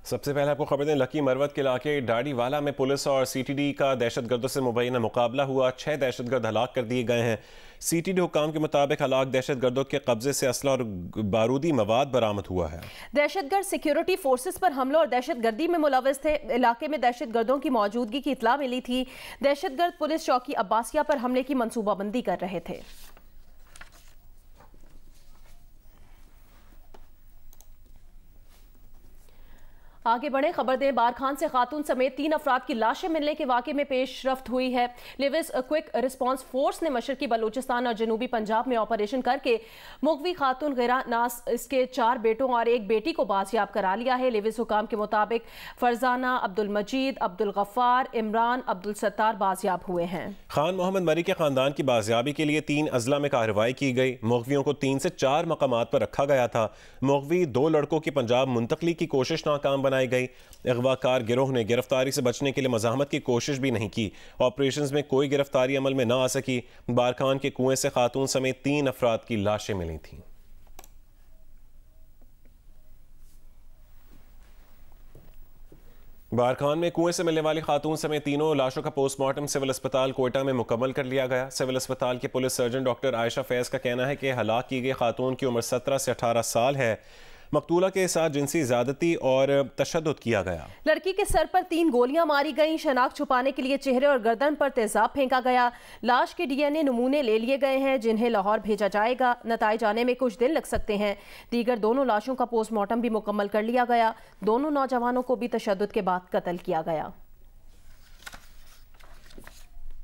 सबसे पहले आपको खबर दें, लकी मरवत के इलाके डाड़ीवाला में पुलिस और सीटीडी का दहशतगर्दों से मुबैना मुकाबला हुआ। 6 दहशतगर्द हलाक कर दिए गए हैं। सीटीडी हुकाम के मुताबिक हलाक दहशतगर्दों के कब्जे से असला और बारूदी मवाद बरामद हुआ है। दहशतगर्द सिक्योरिटी फोर्सेस पर हमलों और दहशतगर्दी में मुलविस थे। इलाके में दहशतगर्दों की मौजूदगी की इत्तला मिली थी। दहशतगर्द पुलिस चौकी अब्बासिया पर हमले की मंसूबाबंदी कर रहे थे। आगे बढ़े खबर दें, बारखान से खातून समेत 3 अफराद की लाशें मिलने के वाक़े में पेशरफ्त हुई है। लिविस क्विक रिस्पांस फोर्स ने मशरकी बलूचिस्तान और जनूबी पंजाब में ऑपरेशन करके मुगवी खातून गिरा नास इसके 4 बेटों और 1 बेटी को बाजियाब करा लिया है। लिविस हुकाम के मुताबिक फरजाना, अब्दुल मजीद, अब्दुल गफ्फार, इमरान, अब्दुल सत्तार बाजियाब हुए हैं। खान मोहम्मद मरी के खानदान की बाजियाबी के लिए 3 अजला में कार्रवाई की गई। मुगवियों को 3 से 4 मकामात पर रखा गया था। मुगवी 2 लड़कों की पंजाब मुंतकली की कोशिश नाकाम बनाई गई। अगवाकार गिरोह ने गिरफ्तारी से बचने के लिए मज़ाहमत की कोशिश भी नहीं की। ऑपरेशंस में कोई गिरफ्तारी अमल में न आ सकी। बारखान के कुएं से खातून समेत 3 अफराद की लाशें मिली थीं। बारखान में कुएं से मिलने वाली खातून समेत 3 लाशों का पोस्टमार्टम सिविल अस्पताल कोयटा में मुकम्मल कर लिया गया। सिविल अस्पताल के police surgeon doctor Ayesha Faiz का कहना है कि हलाक की गई खातून की उम्र 17 से 18 साल है। मकतूला के साथ जिनसी ज़्यादती और तशद्दुद किया गया। लड़की के सर पर 3 गोलियां मारी गईं। शनाख्त छुपाने के लिए चेहरे और गर्दन पर तेजाब फेंका गया। लाश के DNA नमूने ले लिए गए हैं, जिन्हें लाहौर भेजा जाएगा। नताइज आने में कुछ दिन लग सकते हैं। दीगर दोनों लाशों का पोस्टमार्टम भी मुकम्मल कर लिया गया। दोनों नौजवानों को भी तशद्दुद के बाद कत्ल किया गया।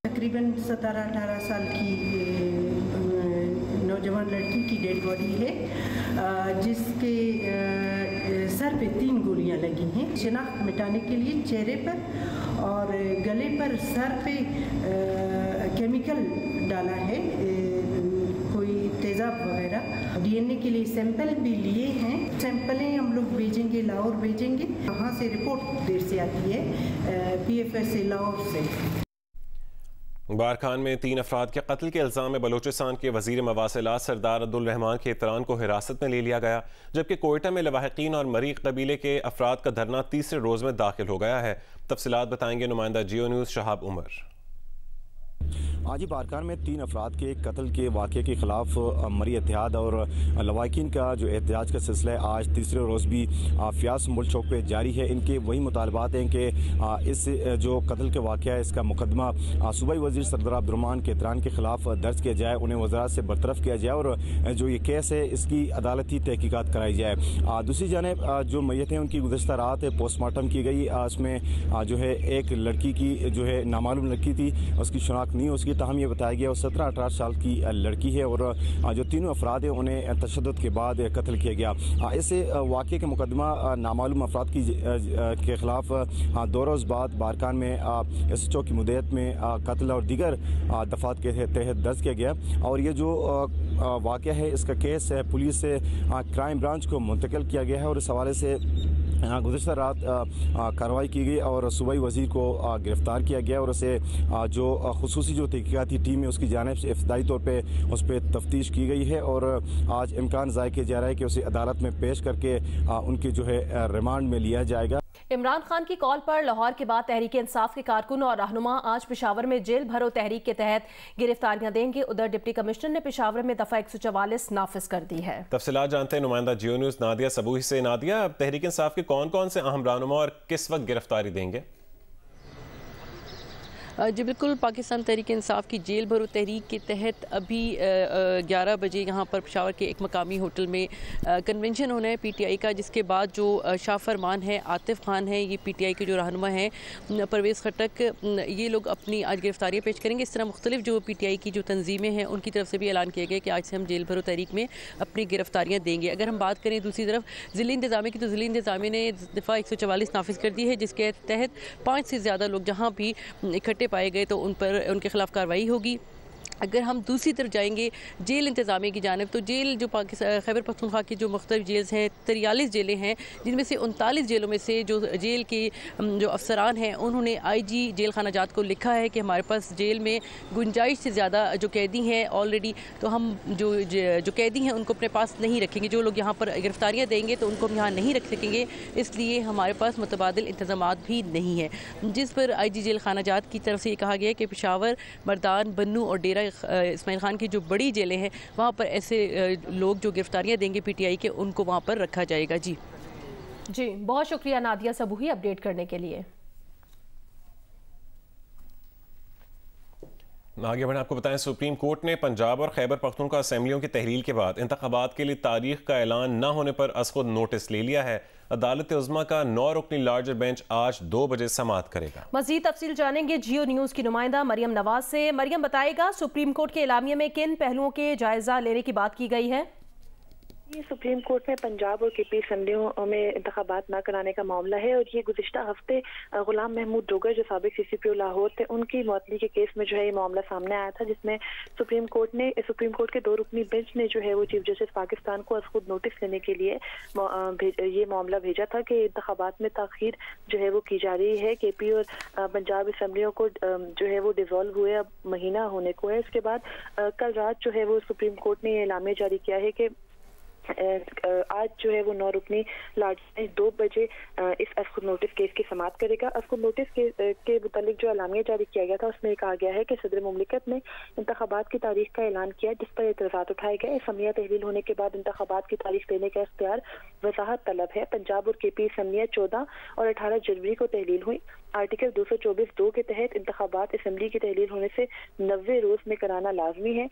तकरीबन 17-18 साल की नौजवान लड़की की डेड बॉडी है, जिसके सर पे 3 गोलियां लगी हैं। शिनाख्त मिटाने के लिए चेहरे पर और गले पर, सर पे केमिकल डाला है, कोई तेजाब वगैरह। DNA के लिए सैंपल भी लिए हैं। सैंपलें हम लोग भेजेंगे, लाहौर भेजेंगे। वहाँ से रिपोर्ट देर से आती है, PFS से, लाहौर से। बारखान में 3 अफराद के कत्ल के इल्ज़ाम में बलूचिस्तान के वज़ीर मवासिलात सरदार अब्दुल रहमान के इतरान को हिरासत में ले लिया गया, जबकि कोयटा में लवाहिकीन और मरी कबीले के अफराद का धरना तीसरे रोज़ में दाखिल हो गया है। तफसीलात बताएंगे नुमाइंदा जियो न्यूज़ शहाब उमर। आज ही बारखान में 3 अफराद के कत्ल के वाक़े के खिलाफ मरी इत्तेहाद और लवाकिन का जो एहतजाज का सिलसिला है, आज तीसरे रोज़ भी फ्यास मुल्क चौक पे जारी है। इनके वही मुतालबात हैं कि इस जो कत्ल के वाक़या है, इसका मुकदमा सूबाई वज़ीर सरदार अब्दुल रहमान के इतरान के खिलाफ दर्ज किया जाए, उन्हें वज़ारत से बरतरफ किया जाए और जो ये केस है इसकी अदालती तहकीकात कराई जाए। दूसरी जानिब जो मैयत हैं उनकी गुज़श्ता रात पोस्टमार्टम की गई। उसमें जो है एक लड़की की जो है नामालूम लड़की थी, उसकी शनाख्त नहीं हो सकी। ताहम ये बताया गया वो 17-18 साल की लड़की है और जो 3 अफराद हैं उन्हें तशद्दुद के बाद कत्ल किया गया। इस वाक़े के मुकदमा नामालूम अफराद के खिलाफ 2 रोज़ बाद बारखान में SHO की मुद्दत में कत्ल और दीगर दफात के तहत दर्ज किया गया। और ये जो वाक़या है, इसका केस पुलिस से क्राइम ब्रांच को मुंतकिल किया गया है और इस हवाले से गुज़श्ता रात कार्रवाई की गई और सूबाई वज़ीर को गिरफ़्तार किया गया और उसे जो खुसूसी जो तहक़ीक़ाती टीम है उसकी जानिब से इब्तदाई तौर पे उस पर तफ्तीश की गई है और आज इम्कान ज़ाहिर किया जा रहा है कि उसे अदालत में पेश करके उनके जो है रिमांड में लिया जाएगा। इमरान खान की कॉल पर लाहौर के बाद तहरीक इंसाफ के कारकुन और रहनुमा आज पेशावर में जेल भरो तहरीक के तहत गिरफ्तारियां देंगे। उधर डिप्टी कमिश्नर ने पेशावर में दफा 144 नाफिज कर दी है। तफसीलात जानते हैं नुमाइंदा जियो न्यूज़ नादिया सबूही से। नादिया, तहरीक इंसाफ के कौन कौन से अहम रहनुमा और किस वक्त गिरफ्तारी देंगे? जी बिल्कुल, पाकिस्तान तहरीक इंसाफ की जेल भरो तहरीक के तहत अभी 11 बजे यहाँ पर पेशावर के एक मकामी होटल में कन्वेंशन होना है PTI का, जिसके बाद जो शाह फरमान है, आतिफ खान है, ये PTI के जो रहनुमा हैं, परवेज़ खटक, ये लोग अपनी आज गिरफ्तारियाँ पेश करेंगे। इस तरह मुख्तलिफ जो PTI की जो तंजीमें हैं उनकी तरफ से भी ऐलान किया गया कि आज से हम जेल भरो तहरीक में अपनी गिरफ्तारियाँ देंगे। अगर हम बात करें दूसरी तरफ ज़िली इंतज़ामिया की, तो ज़िली इंतज़ामिया ने दफ़ा 144 नाफिज कर दी है, जिसके तहत 5 से ज़्यादा लोग जहाँ भी इकट्ठे पाए गए तो उन पर उनके खिलाफ कार्रवाई होगी। अगर हम दूसरी तरफ जाएंगे जेल इंतज़ामिया की जानिब, तो जेल जो पाकिस्तान खैबर पख्तूनख्वा की जो मुख्तलिफ जेल्स हैं 43 जेलें हैं, जिनमें से 39 जेलों में से जो जेल के जो अफसरान हैं उन्होंने IG जेल खाना जात को लिखा है कि हमारे पास जेल में गुंजाइश से ज़्यादा जो कैदी हैं ऑलरेडी, तो हम जो कैदी हैं उनको अपने पास नहीं रखेंगे। जो लोग यहाँ पर गिरफ्तारियाँ देंगे तो उनको हम यहाँ नहीं रख सकेंगे, इसलिए हमारे पास मुतबादिल इंतज़ामात भी नहीं है। जिस पर IG जेल खाना जात की तरफ से ये कहा गया है कि पेशावर, मर्दान, बन्नू और डेरा इस्माइल खान की जो बड़ी जेलें हैं वहाँ पर ऐसे लोग जो गिरफ्तारियाँ देंगे PTI के, उनको वहाँ पर रखा जाएगा। जी बहुत शुक्रिया नादिया सबूही अपडेट करने के लिए। आगे बढ़े आपको बताएं, सुप्रीम कोर्ट ने पंजाब और खैबर पख्तूनख्वा असेंबलियों की तहलील के बाद इंतखाबात के लिए तारीख का ऐलान न होने पर अज़-खुद नोटिस ले लिया है। अदालत उज़्मा का 9 रुकनी लार्जर बेंच आज 2 बजे समाअत करेगा। मज़ीद तफसील जानेंगे जियो न्यूज़ की नुमाइंदा मरियम नवाज से। मरियम, बताएगा सुप्रीम कोर्ट के एलामिया में किन पहलुओं के जायजा लेने की बात की गई है? ये सुप्रीम कोर्ट में पंजाब और KP असम्बलियों में इंतखाबात न कराने का मामला है और ये गुज़िश्ता हफ्ते गुलाम महमूद डोगर जो साबिक CCPO लाहौर थे उनकी मअतली के केस में जो है ये मामला सामने आया था, जिसमें सुप्रीम कोर्ट के 2 रुकनी बेंच ने जो है वो चीफ जस्टिस पाकिस्तान को अज़-खुद नोटिस लेने के लिए ये मामला भेजा था कि इंतखाबात में ताख़ीर जो है वो की जा रही है। KP और पंजाब असम्बलियों को जो है वो डिज़ोल्व हुए अब महीना होने को है। इसके बाद कल रात जो है वो सुप्रीम कोर्ट ने ये एलामिया जारी किया है कि आज जो है वो 9 रुकनी लार्जर बेंच 2 बजे इस अज़-खुद नोटिस केस की समाअत करेगा। अज़-खुद नोटिस के मुतालिक जो एलामिया जारी किया गया था उसमें कहा गया है कि सदर मुमलिकत ने इंतखाबात की तारीख का ऐलान किया, जिस पर एतराज़ात उठाए गए। असम्बलियाँ तहलील होने के बाद इंतखाबात की तारीख देने का इख्तियार वज़ाहत तलब है। पंजाब और KP असम्बलियाँ 14 और 18 जनवरी को तहलील हुई। आर्टिकल 224(2) के तहत इंतखाबात असम्बली की तहलील होने से 90 रोज में कराना लाजमी है।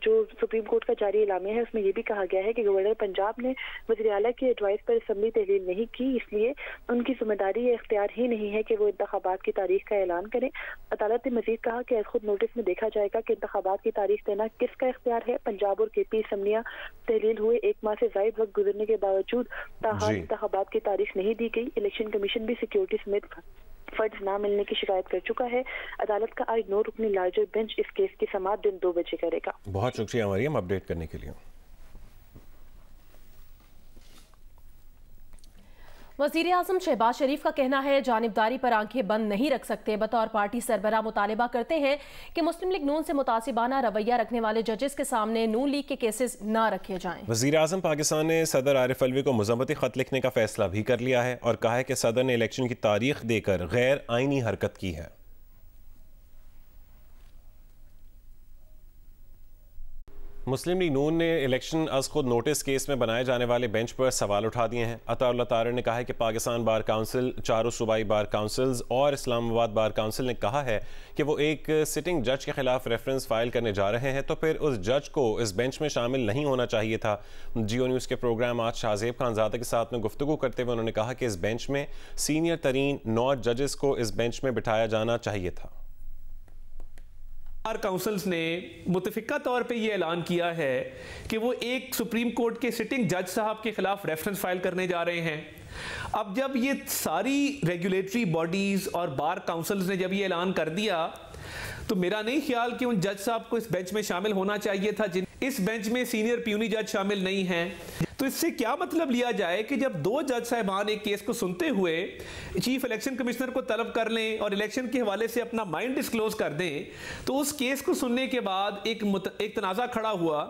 जो सुप्रीम कोर्ट का जारी एलामिया है उसमें यह भी कहा गया है कि गवर्नर पंजाब ने वज़ीर आला की एडवाइस पर असम्बली तहलील नहीं की, इसलिए उनकी जिम्मेदारी या इख्तियार ही नहीं है कि वो इंतखाबात की तारीख का ऐलान करें। अदालत ने मजीद कहा कि अज़-खुद नोटिस में देखा जाएगा कि इंतखाबात की तारीख देना किसका इख्तियार है। पंजाब और KP असम्बलियाँ तहलील हुए 1 माह से ज़ायद वक्त गुजरने के बावजूद ताहाल इंतखाबात की तारीख नहीं दी गई। इलेक्शन कमीशन भी सिक्योरिटी समेत फंड्स ना मिलने की शिकायत कर चुका है। अदालत का आज 9 रुकनी लार्जर बेंच इस केस की समाअत दिन 2 बजे करेगा। बहुत शुक्रिया मरियम अपडेट करने के लिए। वज़ीर आज़म शहबाज शरीफ का कहना है जानिबदारी पर आंखें बंद नहीं रख सकते। बतौर पार्टी सरबराह मुतालबा करते हैं कि मुस्लिम लीग नून से मुतासिबाना रवैया रखने वाले जजेस के सामने नून लीग के केसेस ना रखे जाएं। वज़ीर आज़म पाकिस्तान ने सदर आरिफ अलवी को मुज़म्मती खत लिखने का फैसला भी कर लिया है और कहा है कि सदर ने इलेक्शन की तारीख देकर गैर आईनी हरकत की है। मुस्लिम लीग नून ने इलेक्शन अज़-खुद नोटिस केस में बनाए जाने वाले बेंच पर सवाल उठा दिए हैं। अताउल्लाह तारिर ने कहा है कि पाकिस्तान बार काउंसिल, 4 सूबाई बार काउंसिल्स और इस्लामाबाद बार काउंसिल ने कहा है कि वो एक सिटिंग जज के खिलाफ रेफरेंस फाइल करने जा रहे हैं, तो फिर उस जज को इस बेंच में शामिल नहीं होना चाहिए था। जियो न्यूज़ के प्रोग्राम आज शाहजेब खानजादा के साथ में गुफ्तगू करते हुए उन्होंने कहा कि इस बेंच में सीनियर तरीन 9 जजेस को इस बेंच में बिठाया जाना चाहिए था। बार काउंसिल्स ने मुतफिका तौर पे ये ऐलान किया है कि वो एक सुप्रीम कोर्ट के सिटिंग जज साहब के खिलाफ रेफरेंस फाइल करने जा रहे हैं। अब जब ये सारी रेगुलेटरी बॉडीज और बार काउंसिल्स ने जब ये ऐलान कर दिया तो मेरा नहीं ख्याल कि उन जज साहब को इस बेंच में शामिल होना चाहिए था। इस बेंच में सीनियर प्यूनी जज शामिल नहीं हैं। तो इससे क्या मतलब लिया जाए कि जब 2 जज साहिबान एक केस को सुनते हुए चीफ इलेक्शन कमिश्नर को तलब कर लें और इलेक्शन के हवाले से अपना माइंड डिस्क्लोज कर दें, तो उस केस को सुनने के बाद एक तनाज़ा खड़ा हुआ।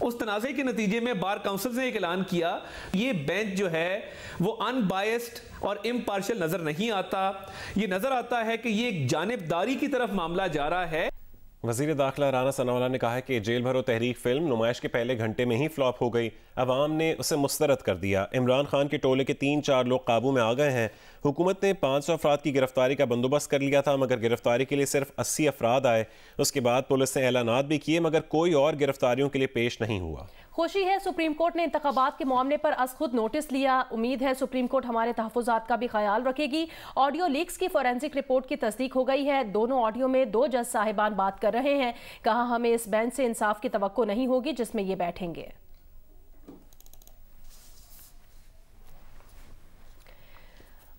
उस तनाज़े के नतीजे में बार काउंसिल ने एक ऐलान किया, ये बेंच जो है वो अनबायस्ड और इम्पार्शियल नजर नहीं आता। ये नजर आता है कि ये एक जानिबदारी की तरफ मामला जा रहा है। वज़ीर दाखिला राना सनाउल्लाह ने कहा है कि जेल भरो तहरीक फिल्म नुमाइश के पहले घंटे में ही फ्लॉप हो गई। अवाम ने उसे मुस्तरद कर दिया। इमरान खान के टोले के 3-4 लोग काबू में आ गए हैं। हुकूमत ने 500 अफराद की गिरफ्तारी का बंदोबस्त कर लिया था, मगर गिरफ्तारी के लिए सिर्फ 80 अफराद आए। उसके बाद पुलिस ने ऐलानात भी किए, मगर कोई और गिरफ्तारियों के लिए पेश नहीं हुआ। खुशी है सुप्रीम कोर्ट ने इंतखाबात के मामले पर अज़-खुद नोटिस लिया। उम्मीद है सुप्रीम कोर्ट हमारे तहफ़्फ़ुज़ात का भी ख्याल रखेगी। ऑडियो लीक्स की फोरेंसिक रिपोर्ट की तस्दीक हो गई है। दोनों ऑडियो में 2 जज साहिबान बात कर रहे हैं। कहा हमें इस बेंच से इंसाफ की तवक्को नहीं होगी जिसमें ये बैठेंगे।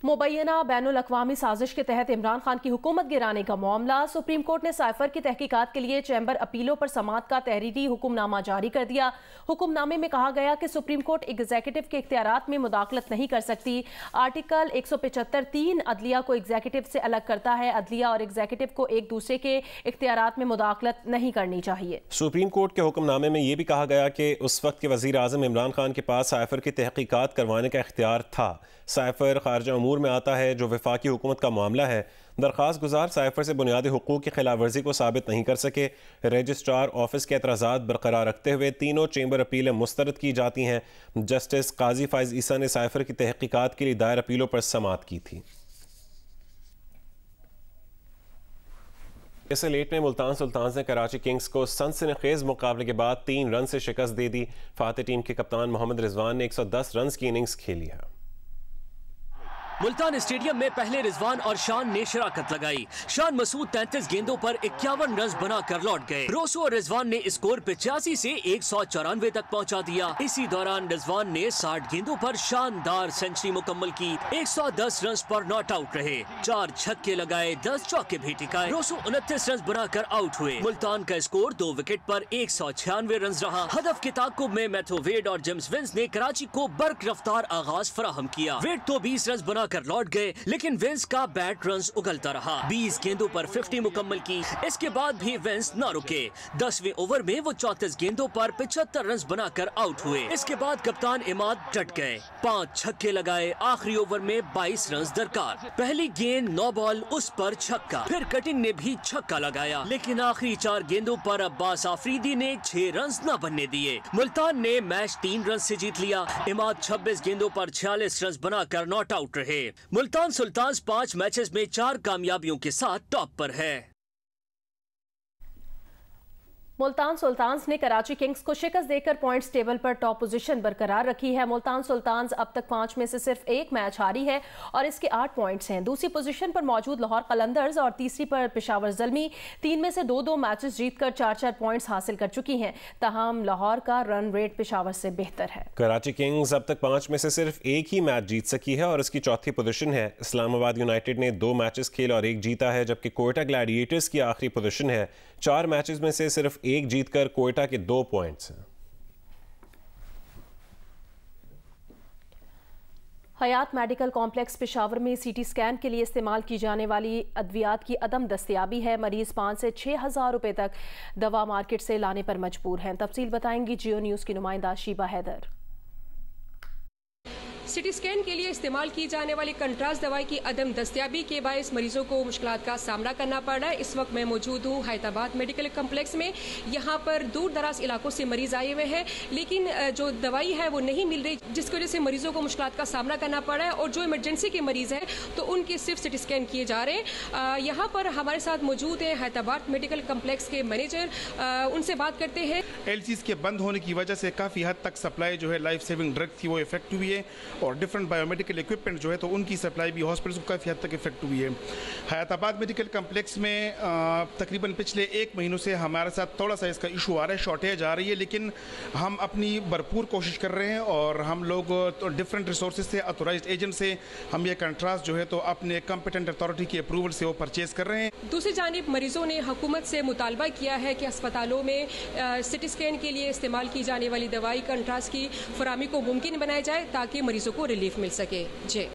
मुबैना बैनुल-अक़वामी साजिश के तहत इमरान खान की हुकूमत गिराने का मामला। सुप्रीम कोर्ट ने साइफर की तहकीकात के लिए चैम्बर अपीलों पर समाअत का तहरीरी हुक्मनामा जारी कर दिया। हुक्मनामे में कहा गया कि सुप्रीम कोर्ट एग्जीक्यूटिव के इख्तियारात में मुदाखलत नहीं कर सकती। आर्टिकल 175(3) अदलिया को एग्जीक्यूटिव से अलग करता है। अदलिया और एग्जीक्यूटिव को एक दूसरे के इख्तियारात में मुदाखलत नहीं करनी चाहिए। सुप्रीम कोर्ट के हुक्मनामे में यह भी कहा गया कि उस वक्त के वज़ीर आज़म इमरान खान के पास साइफर की तहकीकात करवाने का इख्तियार था। साइफर खारजा अमूर में आता है जो वफाकी हुकूमत का मामला है। दरख्वास्त गुजार साइफर से बुनियादी हुकूक की खिलाफ वर्जी को साबित नहीं कर सके। रजिस्ट्रार ऑफिस के एतराज़ात बरकरार रखते हुए तीनों चैम्बर अपीलें मुस्तरद की जाती हैं। जस्टिस काजी फाइज ईसा ने साइफर की तहकीकात के लिए दायर अपीलों पर समाअत की थी। इसे लेट में मुल्तान सुल्तान्स ने कराची किंग्स को सनसनीखेज मुकाबले के बाद 3 रन से शिकस्त दे दी। फातेह टीम के कप्तान मोहम्मद रिजवान ने 110 रन की इनिंग्स खेली है। मुल्तान स्टेडियम में पहले रिजवान और शान ने शराकत लगाई। शान मसूद 33 गेंदों पर 51 रन बनाकर लौट गए। रोसो और रिजवान ने स्कोर 85 से 194 तक पहुंचा दिया। इसी दौरान रिजवान ने 60 गेंदों पर शानदार सेंचुरी मुकम्मल की। 110 रन पर नॉट आउट रहे। 4 छक्के लगाए, 10 चौके भी टिकाए। रोसो 29 रन बनाकर आउट हुए। मुल्तान का स्कोर 2 विकेट पर 196 रन रहा। हदफ के ताकुब में मैथ्यू वेड और जेम्स विंस ने कराची को बर्क रफ्तार आगाज फराहम किया। वेड तो 20 रन बना कर लौट गए, लेकिन विंस का बैट रन उगलता रहा। 20 गेंदों पर 50 मुकम्मल की। इसके बाद भी विंस न रुके। 10वें ओवर में वो 34 गेंदों पर 75 रन बनाकर आउट हुए। इसके बाद कप्तान इमाद डट गए, 5 छक्के लगाए। आखिरी ओवर में 22 रन दरकार। पहली गेंद 9 बॉल, उस पर छक्का। फिर कटिंग ने भी छक्का लगाया, लेकिन आखिरी 4 गेंदों पर अब्बास आफरीदी ने 6 रन न बनने दिए। मुल्तान ने मैच 3 रन से जीत लिया। इमाद 26 गेंदों पर 46 रन बनाकर नॉट आउट रहे। मुल्तान सुल्तान्स 5 मैचेस में 4 कामयाबियों के साथ टॉप पर है। मुल्तान सुल्तान्स ने कराची किंग्स को शिकस्त देकर पॉइंट्स टेबल पर टॉप पोजीशन बरकरार रखी है। मुल्तान सुल्तान्स अब तक 5 में से सिर्फ 1 मैच हारी है और इसके 8 पॉइंट्स हैं। दूसरी पोजीशन पर मौजूद लाहौर कलंदर्स और तीसरी पर पेशावर ज़ल्मी 3 में से 2-2 मैचेस जीतकर 4-4 पॉइंट्स हासिल कर चुकी हैं। ताहम लाहौर का रन रेट पेशावर से बेहतर है। कराची किंग्स अब तक 5 में से सिर्फ 1 ही मैच जीत सकी है और इसकी चौथी पोजीशन है। इस्लामाबाद यूनाइटेड ने 2 मैचेस खेले और 1 जीता है, जबकि कोयटा ग्लैडिएटर्स की आखिरी पोजीशन है। 4 मैचेस में से सिर्फ 1 जीतकर कोयटा के 2 पॉइंट्स हैं। हयात मेडिकल कॉम्प्लेक्स पेशावर में सीटी स्कैन के लिए इस्तेमाल की जाने वाली अद्वियात की अदम दस्तयाबी है। मरीज 5 से 6 हज़ार रुपए तक दवा मार्केट से लाने पर मजबूर हैं। तफसील बताएंगी जियो न्यूज़ की नुमाइंदा शीबा हैदर। सिटी स्कैन के लिए इस्तेमाल की जाने वाली कंट्रास्ट दवाई की अदम दस्तयाबी के बायस मरीजों को मुश्किलात का सामना करना पड़ रहा है। इस वक्त मैं मौजूद हूँ हैदराबाद मेडिकल कम्प्लेक्स में। यहाँ पर दूर दराज इलाकों से मरीज आए हुए हैं, लेकिन जो दवाई है वो नहीं मिल रही, जिसकी वजह से मरीजों को मुश्किलात का सामना करना पड़ रहा है। और जो इमरजेंसी के मरीज हैं तो उनके सिर्फ सिटी स्कैन किए जा रहे हैं। यहाँ पर हमारे साथ मौजूद है हैदराबाद मेडिकल कम्प्लेक्स के मैनेजर, उनसे बात करते हैं। एलसीज के बंद होने की वजह से काफ़ी हद तक सप्लाई जो है लाइफ सेविंग ड्रग थी वो इफेक्ट हुई है, और डिफरेंट बायोमेडिकल इक्विपमेंट जो है तो उनकी सप्लाई भी हॉस्पिटल्स को काफ़ी हद तक इफेक्ट हुई है। हैदराबाद मेडिकल कम्प्लेक्स में तकरीबन पिछले 1 महीनों से हमारे साथ थोड़ा सा इसका इशू आ रहा है, शॉर्टेज आ रही है, लेकिन हम अपनी भरपूर कोशिश कर रहे हैं और हम लोग तो डिफरेंट रिसोर्सेज से, ऑथोराइज्ड एजेंट से हम ये कंट्रास्ट जो है तो अपने कॉम्पिटेंट अथॉरिटी की अप्रूवल से वो परचेज कर रहे हैं। दूसरी जानिब मरीजों ने हुकूमत से मुतालबा किया है कि अस्पतालों में सिटी स्कैन के लिए इस्तेमाल की जाने वाली दवाई कंट्रास्ट की फराहमी को मुमकिन बनाया जाए ताकि मरीजों को रिलीफ मिल सके। जी।